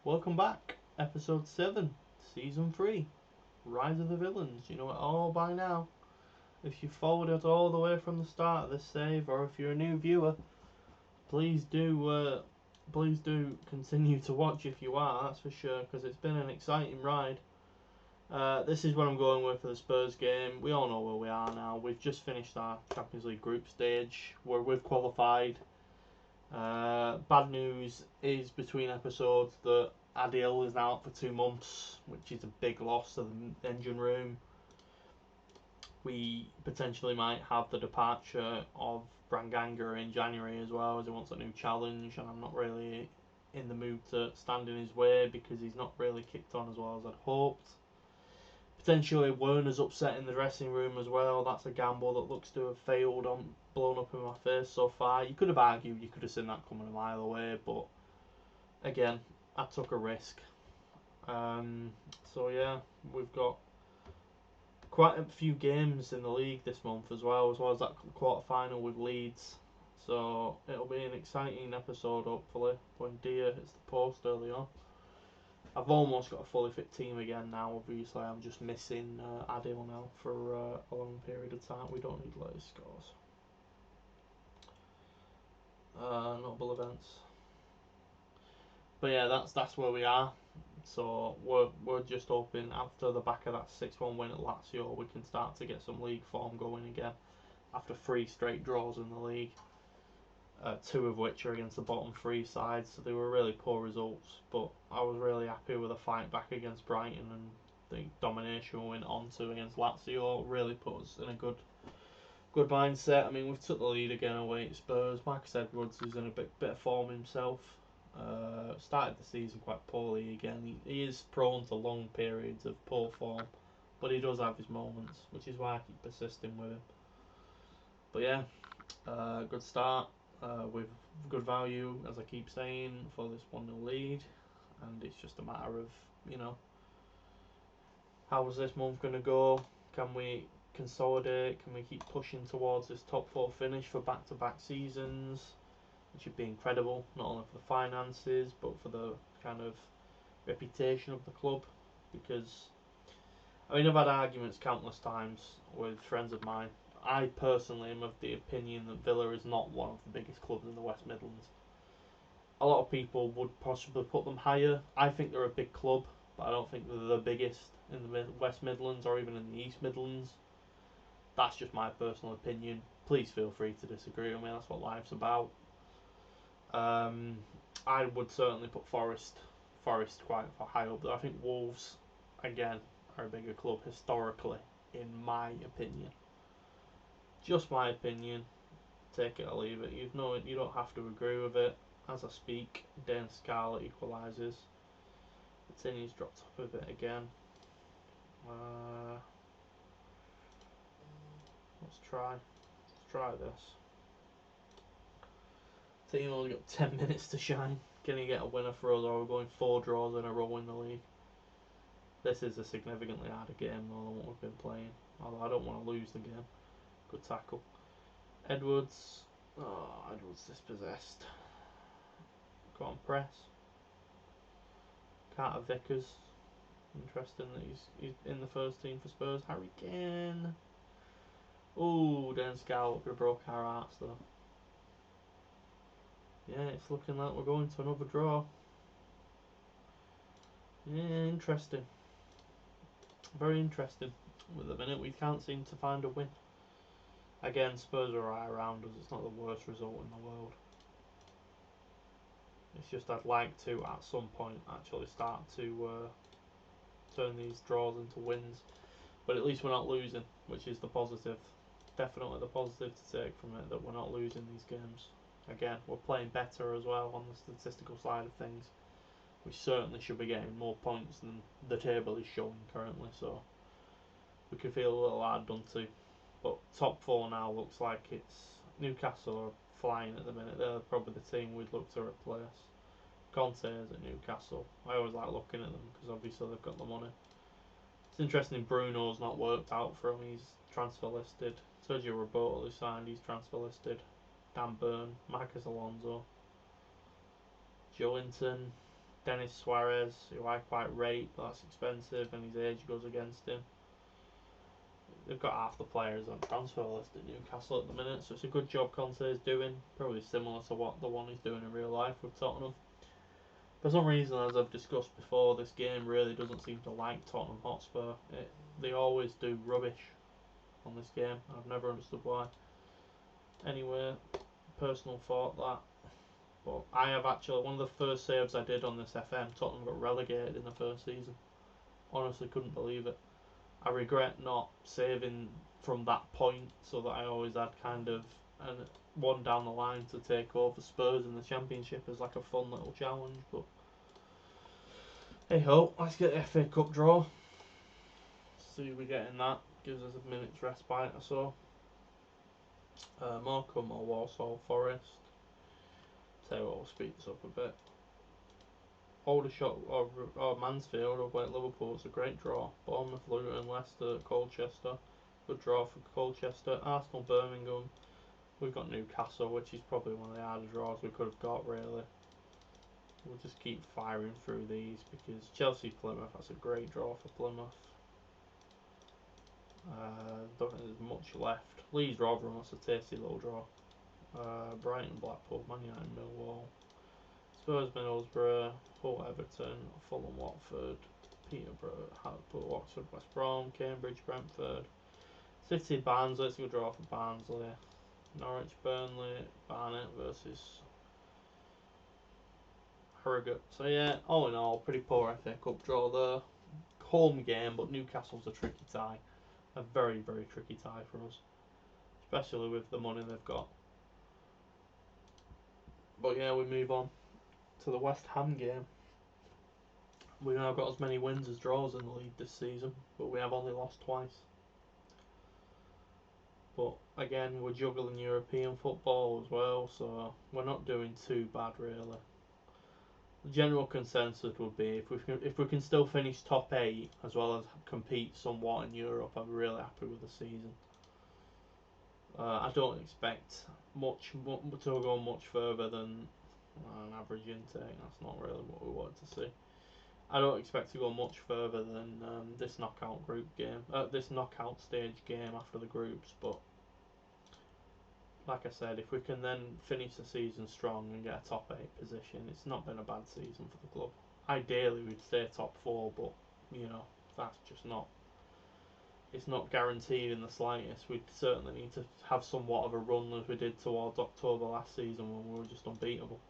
Welcome back, episode 7, season 3, Rise of the Villans. You know it all by now. If you followed it all the way from the start of this save, or if you're a new viewer, please do continue to watch if you are, that's for sure, because it's been an exciting ride. This is what I'm going with for the Spurs game. We all know where we are now. We've just finished our Champions League group stage, where we've qualified. Bad news is between episodes that Adil is out for 2 months, which is a big loss to the engine room. We potentially might have the departure of Branganga in January as well, as he wants a new challenge, and I'm not really in the mood to stand in his way because he's not really kicked on as well as I'd hoped. Potentially Werner's upset in the dressing room as well. That's a gamble that looks to have failed on blown up in my face so far. You could have argued you could have seen that coming a mile away, but again, I took a risk. So yeah, we've got quite a few games in the league this month as well as that quarter final with Leeds. So it'll be an exciting episode hopefully when Dia hits the post early on. I've almost got a fully fit team again now. Obviously, I'm just missing Adil now for a long period of time. We don't need latest scores. Notable events. But yeah, that's where we are. So we're just hoping after the back of that 6-1 win at Lazio, we can start to get some league form going again. After 3 straight draws in the league, 2 of which are against the bottom 3 sides, so they were really poor results. But I was really happy with the fight back against Brighton, and the domination we went on to against Lazio really put us in a good mindset. I mean, we've took the lead again away at Spurs. Marcus Edwards is in a bit of form himself. Started the season quite poorly again. He is prone to long periods of poor form, but he does have his moments, which is why I keep persisting with him. But yeah, good start with good value, as I keep saying, for this 1-0 lead, and it's just a matter of, how is this month going to go? Can we consolidate? Can we keep pushing towards this top 4 finish for back-to-back seasons? Which would be incredible, not only for the finances, but for the kind of reputation of the club. Because, I mean, I've had arguments countless times with friends of mine. I personally am of the opinion that Villa is not one of the biggest clubs in the West Midlands. A lot of people would possibly put them higher. I think they're a big club, but I don't think they're the biggest in the West Midlands or even in the East Midlands. That's just my personal opinion. Please feel free to disagree with me. That's what life's about. I would certainly put Forest quite high up. I think Wolves, again, are a bigger club historically, in my opinion. Just my opinion. Take it or leave it. You don't have to agree with it. As I speak, Dane Scarlett equalises. The Tinny's dropped off a bit again. Let's try this. Team only got 10 minutes to shine. Can he get a winner for us, or we're going 4 draws in a row in the league? This is a significantly harder game though than what we've been playing. Although I don't want to lose the game. Good tackle. Edwards. Oh, Edwards dispossessed. Go on, press. Carter Vickers. Interesting that he's in the first team for Spurs. Harry Kane. Oh, Dan Scout could have broke our hearts though. Yeah, it's looking like we're going to another draw. Yeah, interesting. Very interesting. With the minute we can't seem to find a win. Again, Spurs are right around us. It's not the worst result in the world. It's just I'd like to, at some point, actually start to turn these draws into wins. But at least we're not losing, which is the positive. Definitely the positive to take from it, that we're not losing these games. Again, we're playing better as well on the statistical side of things. We certainly should be getting more points than the table is showing currently, so we could feel a little hard done to. But top 4 now looks like it's Newcastle are flying at the minute. They're probably the team we'd look to replace. Conte is at Newcastle. I always like looking at them because obviously they've got the money. It's interesting Bruno's not worked out for him. He's transfer listed. Sergio Roberto who signed, he's transfer listed. Dan Burn, Marcus Alonso, Joe Linton. Dennis Suarez, who I quite rate, but that's expensive and his age goes against him. They've got half the players on transfer list at Newcastle at the minute, so it's a good job Conte is doing. Probably similar to what the one he's doing in real life with Tottenham. For some reason, as I've discussed before, this game really doesn't seem to like Tottenham Hotspur. They always do rubbish on this game. I've never understood why. Anyway, personal thought that. But I have actually, one of the first saves I did on this FM, Tottenham got relegated in the first season. Honestly couldn't believe it. I regret not saving from that point, so that I always had kind of one down the line to take over Spurs in the Championship as like a fun little challenge. But hey ho, let's get the FA Cup draw. See if we get in that. Gives us a minute's respite or so. Morecambe or Walsall Forest. Tell you what, we'll speed this up a bit. Aldershot or Mansfield over at Liverpool, it's a great draw. Bournemouth, Luton, Leicester, Colchester, good draw for Colchester. Arsenal, Birmingham. We've got Newcastle, which is probably one of the harder draws we could have got, really. We'll just keep firing through these because Chelsea, Plymouth, that's a great draw for Plymouth. Don't think there's much left. Leeds, Rotherham, that's a tasty little draw. Brighton, Blackpool, Man United, Millwall. Spurs, Middlesbrough, Hull, Everton, Fulham, Watford, Peterborough, Hartlepool, Oxford, West Brom, Cambridge, Brentford, City, Barnsley. Let's go draw for Barnsley. Norwich, Burnley, Barnet versus Harrogate. So yeah, all in all, pretty poor FA Cup draw there. Home game, but Newcastle's a tricky tie. A very, very tricky tie for us, especially with the money they've got. But yeah, we move on to the West Ham game. We've now got as many wins as draws in the league this season, but we have only lost twice. But again, we're juggling European football as well, so we're not doing too bad really. The general consensus would be if we can still finish top 8 as well as compete somewhat in Europe, I'm really happy with the season. I don't expect much to go much further than an average intake. That's not really what we wanted to see. I don't expect to go much further than this knockout group game, this knockout stage game after the groups. But like I said, if we can then finish the season strong and get a top 8 position, it's not been a bad season for the club. Ideally, we'd stay top 4, but you know that's just not. It's not guaranteed in the slightest. We'd certainly need to have somewhat of a run as we did towards October last season when we were just unbeatable.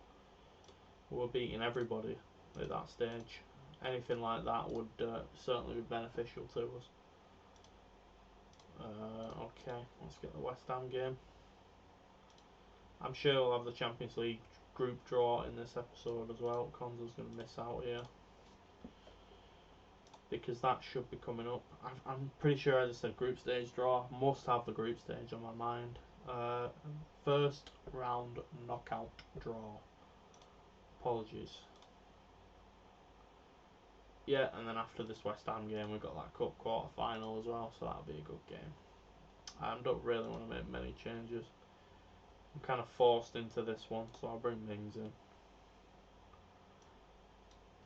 We were beating everybody at that stage. Anything like that would certainly be beneficial to us. Okay, let's get the West Ham game. I'm sure we'll have the Champions League group draw in this episode as well. Conzo's going to miss out here, because that should be coming up. I'm pretty sure, as I said, group stage draw. Must have the group stage on my mind. First round knockout draw. Apologies. Yeah, and then after this West Ham game, we've got that cup quarter final as well, so that'll be a good game. I don't really want to make many changes. I'm kind of forced into this one, so I'll bring Mings in.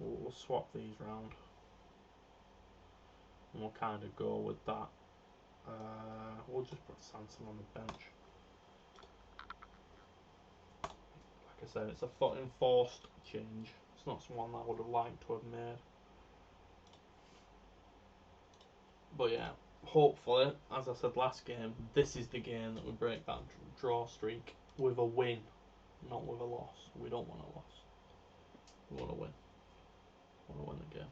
We'll swap these round. And we'll kind of go with that. We'll just put Sanson on the bench. Like I said, it's a enforced change. It's not someone that I would have liked to have made. But yeah, hopefully, as I said last game, this is the game that we break that draw streak with a win, not with a loss. We don't want a loss. We want to win. We want to win the game.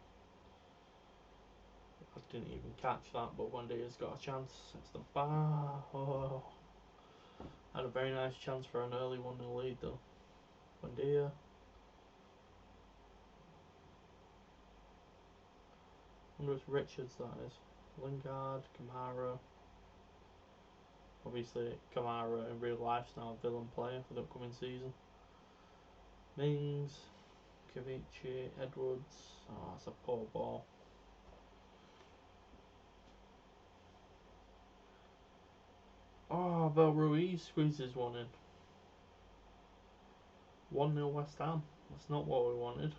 I didn't even catch that, but Wendy's got a chance. It's the bar. Oh. Had a very nice chance for an early 1-0 lead though. Wendy. I wonder if Richards that is. Lingard, Kamara. Obviously, Kamara in real life is now a Villan player for the upcoming season. Mings, Kavici, Edwards. Oh, that's a poor ball. Oh, Abel Ruiz squeezes one in. 1-0 West Ham. That's not what we wanted.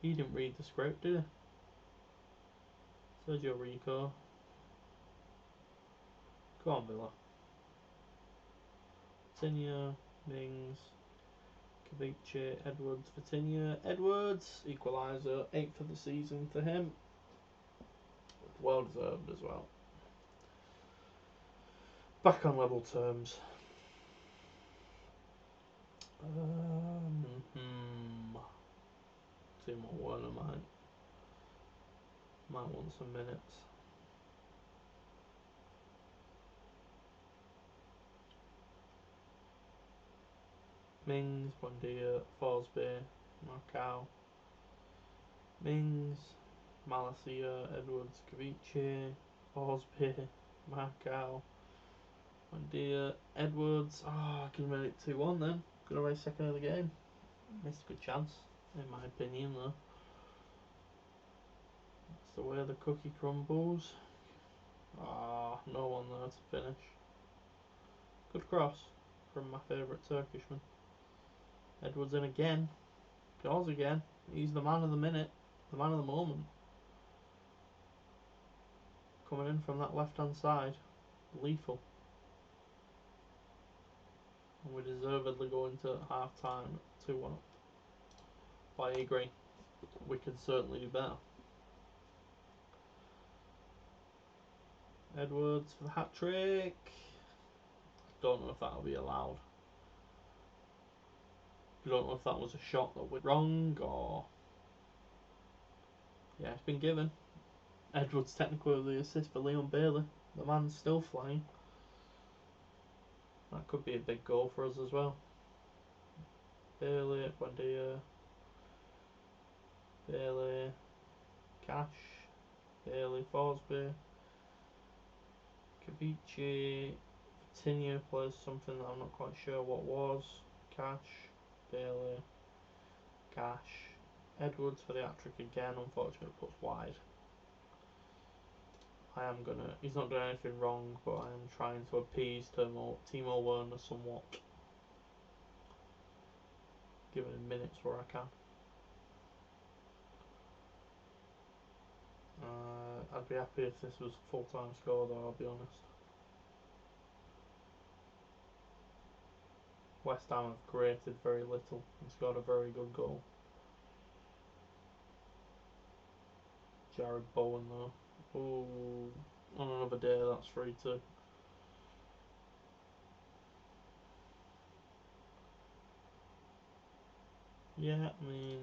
He didn't read the script, did he? Sergio Rico. Go on, Villa. Vitinha, Mings, Ceviche, Edwards, Vitinha, Edwards, equaliser, 8th of the season for him. Well deserved as well. Back on level terms. Timo Werner might want some minutes. Mings, Buendia, Forsby, Marcao. Mings, Malacia, Edwards, Ceviche, Forsby, Marcao, Buendia, Edwards. I can make it 2-1 then. Got away second of the game. Missed a good chance, in my opinion, though. That's the way the cookie crumbles. No one there to finish. Good cross from my favourite Turkishman. Edwards in again. Goes again. He's the man of the minute. The man of the moment. Coming in from that left hand side. Lethal. And we deservedly go into half time 2-1 up. But I agree. We can certainly do better. Edwards for the hat trick. Don't know if that'll be allowed. I don't know if that was a shot that went wrong or... Yeah, it's been given. Edwards technically the assist for Leon Bailey. The man's still flying. That could be a big goal for us as well. Bailey, Buendia, Bailey, Cash, Bailey, Forsby, Ceviche, Vitinha plays something that I'm not quite sure what was. Cash, Bailey, Cash, Edwards for the hat-trick again, unfortunately puts wide. He's not doing anything wrong, but I am trying to appease Timo Werner somewhat. Giving him minutes where I can. I'd be happy if this was full-time score though, I'll be honest. West Ham have created very little and scored a very good goal. Jared Bowen though. Oh, on another day that's 3-2. Yeah, I mean...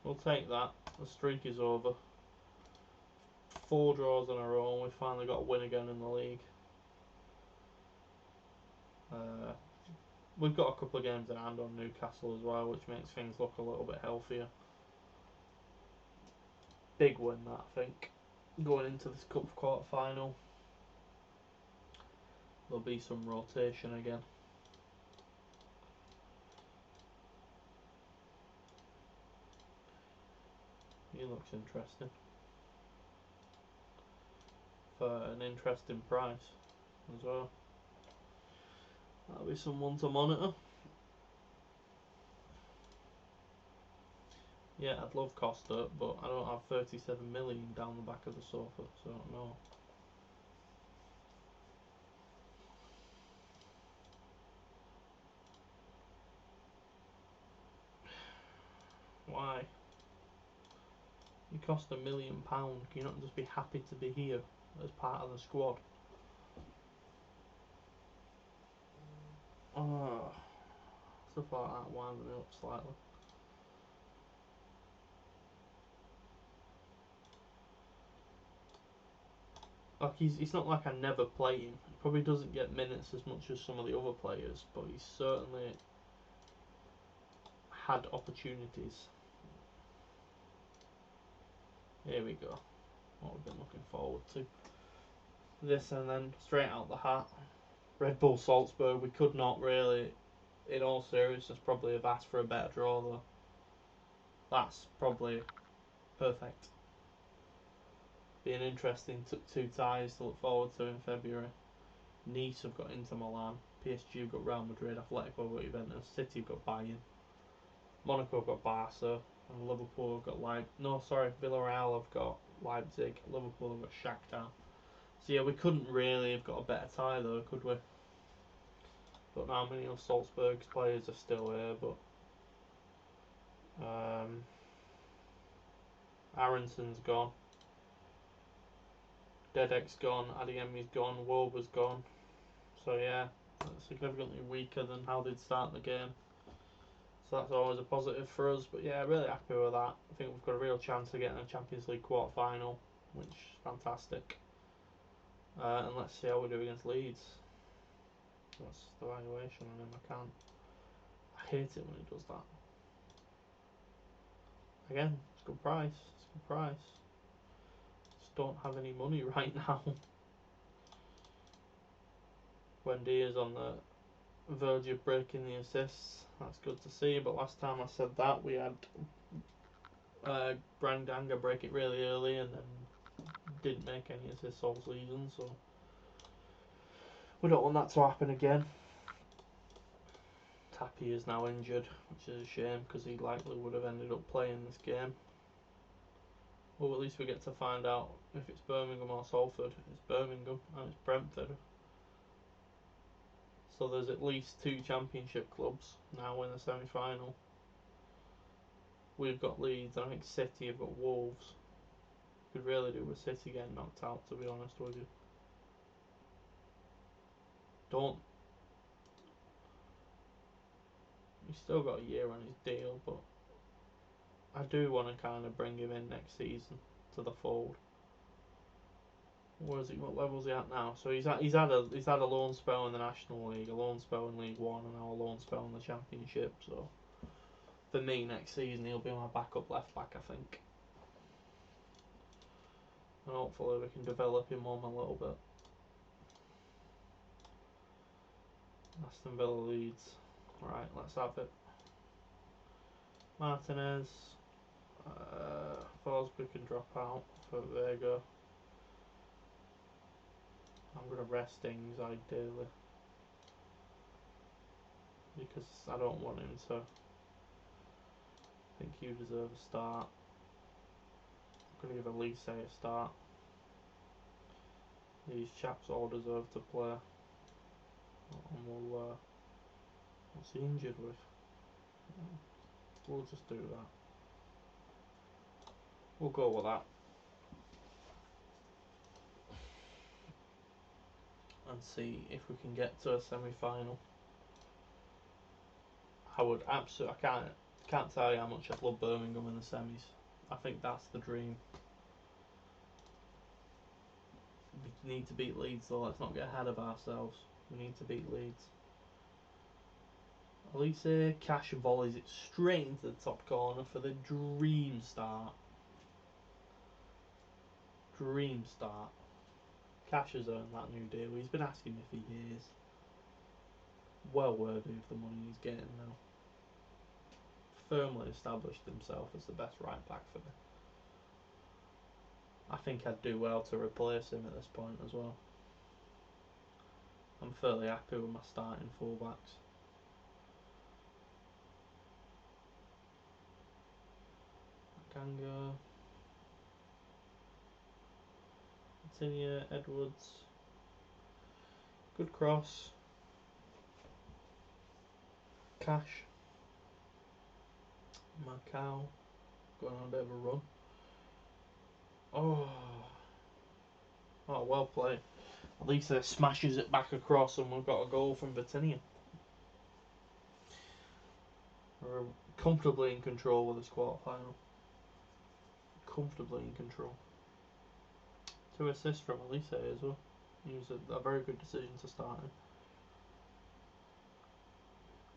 We'll take that. The streak is over. 4 draws in a row and we finally got a win again in the league. We've got a couple of games in hand on Newcastle as well, which makes things look a little bit healthier. Big win that, I think. Going into this cup quarter final, there'll be some rotation again. He looks interesting. For an interesting price as well. That'll be someone to monitor. Yeah, I'd love Costa, but I don't have 37 million down the back of the sofa, so I don't know. Why? You cost £1 million. Can you not just be happy to be here as part of the squad? Stuff like that winds me up slightly. Like it's not like I never play him. He probably doesn't get minutes as much as some of the other players, but he's certainly had opportunities. Here we go. What we've been looking forward to. This and then straight out the hat. Red Bull Salzburg. We could not really, in all seriousness, probably have asked for a better draw though. That's probably perfect. Be an interesting 2 ties to look forward to in February. Nice have got Inter Milan. PSG have got Real Madrid, Atletico have got Juventus, City have got Bayern, Monaco have got Barca, and Liverpool have got Villarreal have got Leipzig, Liverpool have got Shakhtar. So yeah, we couldn't really have got a better tie though, could we? Don't know how many of Salzburg's players are still here, but Aronson's gone, Dedek's gone, Adeyemi's gone, Woba's gone. So yeah, that's significantly weaker than how they'd start the game. So that's always a positive for us. But yeah, really happy with that. I think we've got a real chance of getting a Champions League quarter final, which is fantastic. And let's see how we do against Leeds. That's the valuation on him. I hate it when he does that. Again, it's a good price. It's a good price. Just don't have any money right now. Wendy is on the verge of breaking the assists. That's good to see. But last time I said that, we had Brian Danga break it really early and then didn't make any assists all season. So we don't want that to happen again. Tappy is now injured, which is a shame because he likely would have ended up playing this game. Well, at least we get to find out if it's Birmingham or Salford. It's Birmingham and it's Brentford. So there's at least 2 championship clubs now in the semi-final. We've got Leeds, and I think City have got Wolves. Could really do with City getting knocked out, to be honest with you. He's still got a year on his deal, but I do want to kind of bring him in next season to the fold. What level's he at now? So he's had a loan spell in the National League, a loan spell in League One, and now a loan spell in the Championship. So for me, next season he'll be my backup left back, I think, and hopefully we can develop him on a little bit. Aston Villa Leeds. Right, let's have it. Martinez. Forsberg can drop out for Vega. I'm going to rest Ings ideally because I don't want him to think you deserve a start. I'm going to give Elise a start. These chaps all deserve to play. And what's he injured with? We'll just do that. We'll go with that. And see if we can get to a semi-final. I can't tell you how much I love Birmingham in the semis. I think that's the dream. We need to beat Leeds though, let's not get ahead of ourselves. We need to beat Leeds. Elise Cash volleys it straight into the top corner for the dream start. Dream start. Cash has earned that new deal. He's been asking me for years. Well worthy of the money he's getting now. Firmly established himself as the best right back for me. I think I'd do well to replace him at this point as well. I'm fairly happy with my starting fullbacks. Ganga, Tinia, Edwards, good cross, Cash, Macau, going on a bit of a run. Oh, well played. Lisa smashes it back across and we've got a goal from Vitinia. We're comfortably in control with this quarter final. Comfortably in control. 2 assists from Elise as well. He was a very good decision to start him.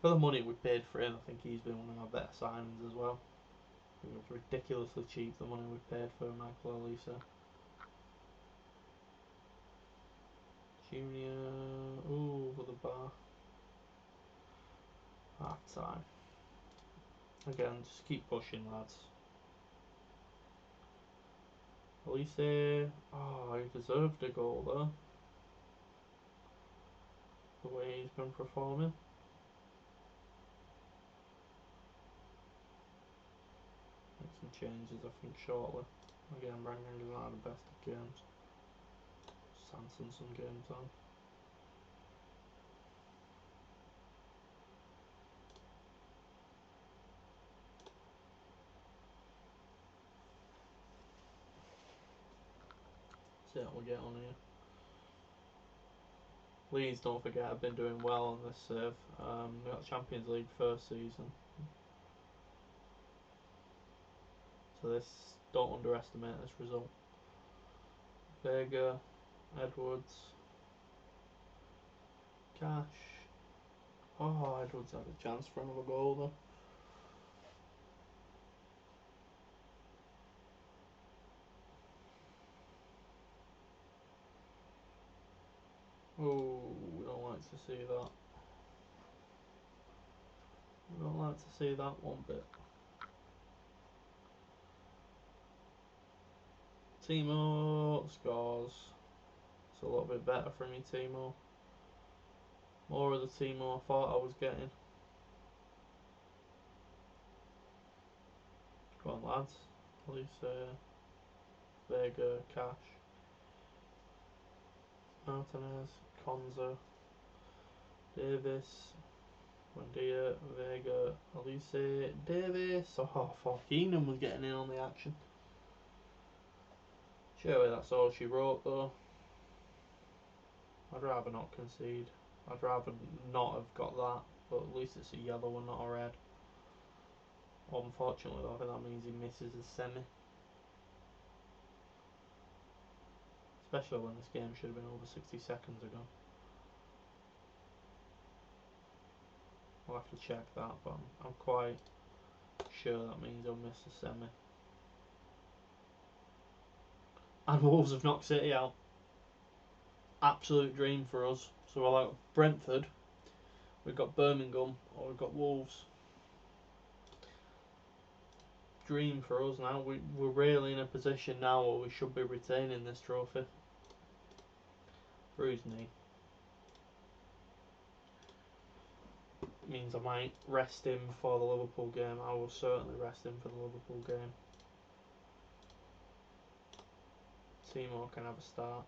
For the money we paid for him, I think he's been one of our better signings as well. I think it was ridiculously cheap, the money we paid for Michael Elise. Junior, over the bar. Half time. Again, just keep pushing, lads. Elise, he deserved a goal though. the way he's been performing. Make some changes, I think, shortly. Again, Rangers are not the best of games. Sanson some games on. See what we get on here. Leeds, don't forget, have been doing well on this save. They got Champions League first season. So this, don't underestimate this result. Vega, Edwards, Cash. Oh, Edwards had a chance for another goal though. Oh, we don't like to see that. We don't like to see that one bit. Timo scores. It's a little bit better from you, Timo. More of the Timo I thought I was getting. Come on, lads. Lisa, Vega, Cash, Martinez, Konza, Davis, Buendia, Vega, Elise, Davis. Oh, I thought Keenan was getting in on the action. Surely that's all she wrote, though. I'd rather not concede. I'd rather not have got that, but at least it's a yellow and not a red. Unfortunately, though, I think that means he misses a semi. Especially when this game should have been over 60 seconds ago. I'll have to check that, but I'm quite sure that means he'll miss a semi. And Wolves have knocked City out. Absolute dream for us. So we're like Brentford, we've got Birmingham, or we've got Wolves. Dream for us now. We're really in a position now where we should be retaining this trophy. Bruised knee. Means I might rest him for the Liverpool game. I will certainly rest him for the Liverpool game. Timo can have a start.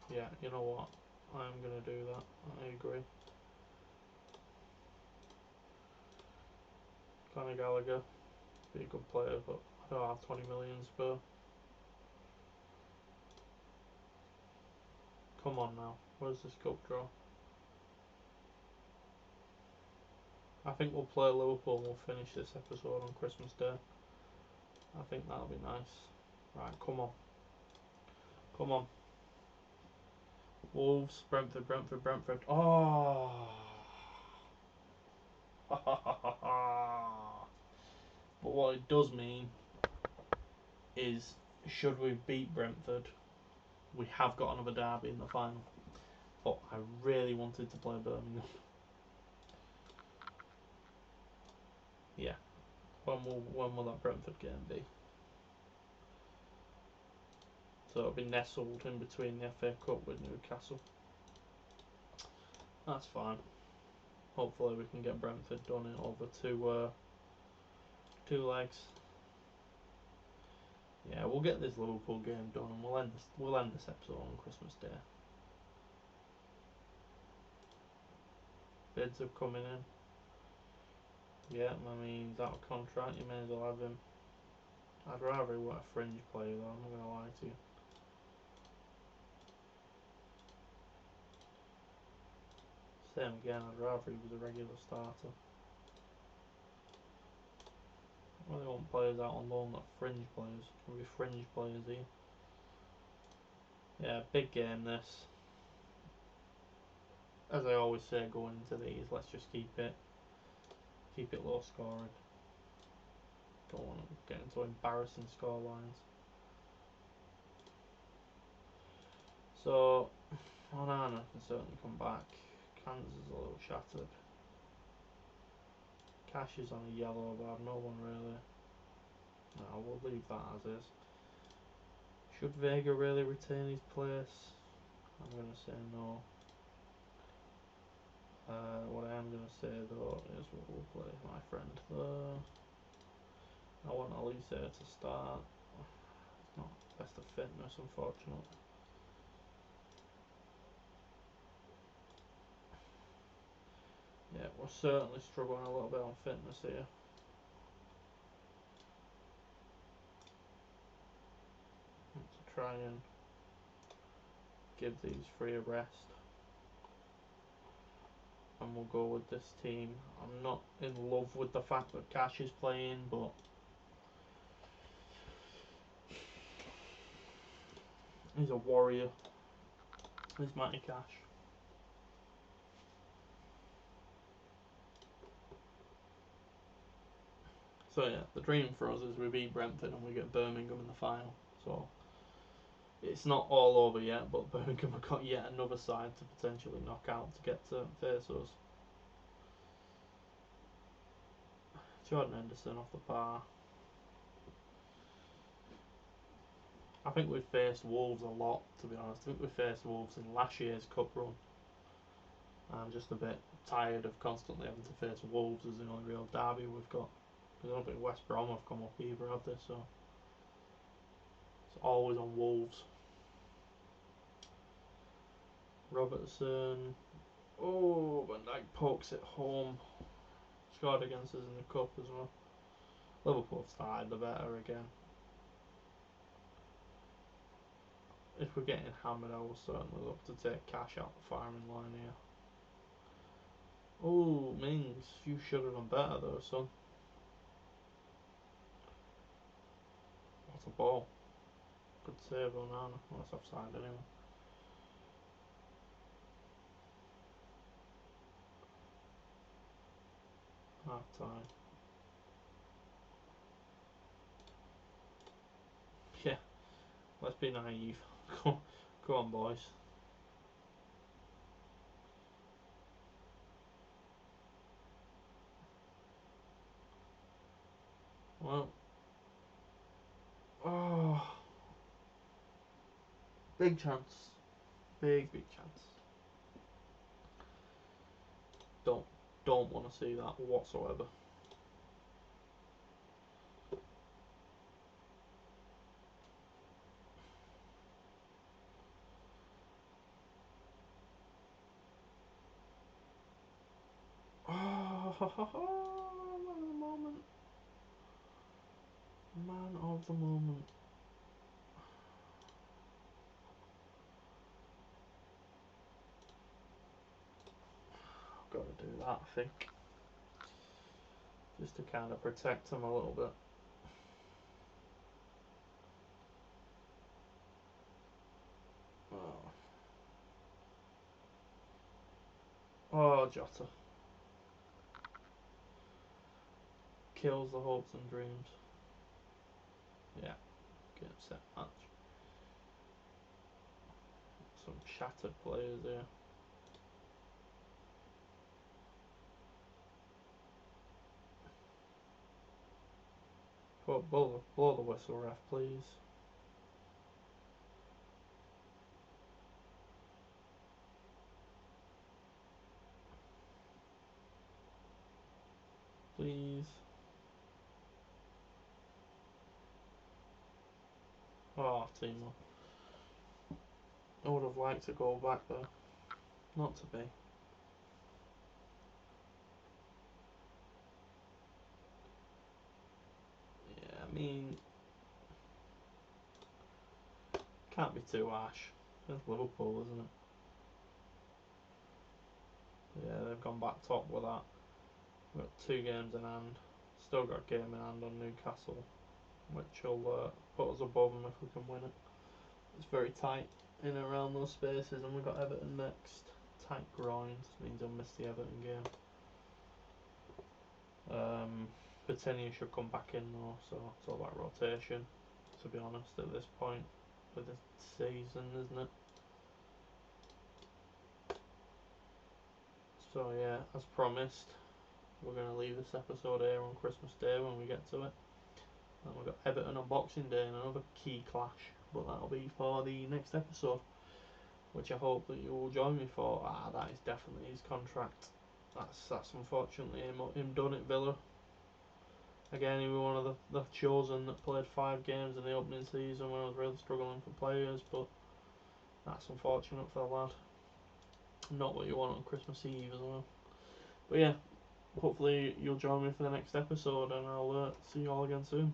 Yeah, you know what? I'm going to do that. I agree. Conor Gallagher, be a good player, but I don't have 20 million spur. Come on now, where's this cup draw? I think we'll play Liverpool and we'll finish this episode on Christmas Day. I think that'll be nice. Right, come on. Come on. Wolves, Brentford, Brentford, Brentford. Oh! But what it does mean is, should we beat Brentford, we have got another derby in the final. But I really wanted to play Birmingham. Yeah. When will that Brentford game be? So it'll be nestled in between the FA Cup with Newcastle. That's fine. Hopefully we can get Brentford done in over two legs. Yeah, we'll get this Liverpool game done and we'll end this episode on Christmas Day. Bids are coming in. Yeah, I mean, he's out of contract, you may as well have him. I'd rather he were a fringe player though, I'm not going to lie to you. Same again, I'd rather he was a regular starter. I really want players out on loan, not fringe players. Can be fringe players here. Yeah, big game this. As I always say going into these, let's just keep it low scoring. Don't want to get into embarrassing score lines. So, Onana can certainly come back. Kansas is a little shattered. Cash is on a yellow, but I've no one really. No, we'll leave that as is. Should Vega really retain his place? I'm going to say no. What I am going to say though is we'll play my friend though. I want Elise to start. It's not best of fitness, unfortunately. Yeah, we're certainly struggling a little bit on fitness here. To try and give these three a rest. And we'll go with this team. I'm not in love with the fact that Cash is playing, but he's a warrior. He's Matty Cash. So yeah, the dream for us is we beat Brentford and we get Birmingham in the final. So it's not all over yet, but Birmingham have got yet another side to potentially knock out to get to face us. Jordan Henderson off the bar. I think we've faced Wolves a lot, to be honest. I think we faced Wolves in last year's cup run. I'm just a bit tired of constantly having to face Wolves as the only real derby we've got. I don't think West Brom have come up either, have they? So it's always on Wolves. Robertson. Oh, Van Dijk pokes it home. Scored against us in the cup as well. Liverpool started the better again. If we're getting hammered, I will certainly look to take Cash out the firing line here. Oh, Mings, you should have done better though, son. What a ball. Good save on Anna. Well, that's offside anyway. Half time. Yeah, let's be naive. Go on, boys. Well. Oh. Big chance. Big chance. Don't want to see that whatsoever. Oh, man of the moment. Man of the moment. I've got to do that, I think. Just to kind of protect him a little bit. Oh, Jota. Kills the hopes and dreams. Yeah, get upset match. Some shattered players here. Blow the whistle, ref, please. Please. Oh, Timo. I would have liked to go back though. Not to be. Yeah, I mean, can't be too harsh. It's Liverpool, isn't it? Yeah, they've gone back top with that. We've got 2 games in hand. Still got a game in hand on Newcastle, which will put us above them if we can win it. It's very tight in and around those spaces, and we've got Everton next. Tight groins means I'll miss the Everton game. Patenia should come back in though, so it's all about rotation, to be honest, at this point of the season, isn't it? So yeah, as promised, we're going to leave this episode here on Christmas Day when we get to it. And we've got Everton on Boxing Day and another key clash. but that'll be for the next episode, which I hope that you will join me for. That is definitely his contract. That's unfortunately him done at Villa. Again, he was one of the chosen that played 5 games in the opening season when I was really struggling for players, but that's unfortunate for the lad. Not what you want on Christmas Eve as well. But yeah, hopefully you'll join me for the next episode, and I'll see you all again soon.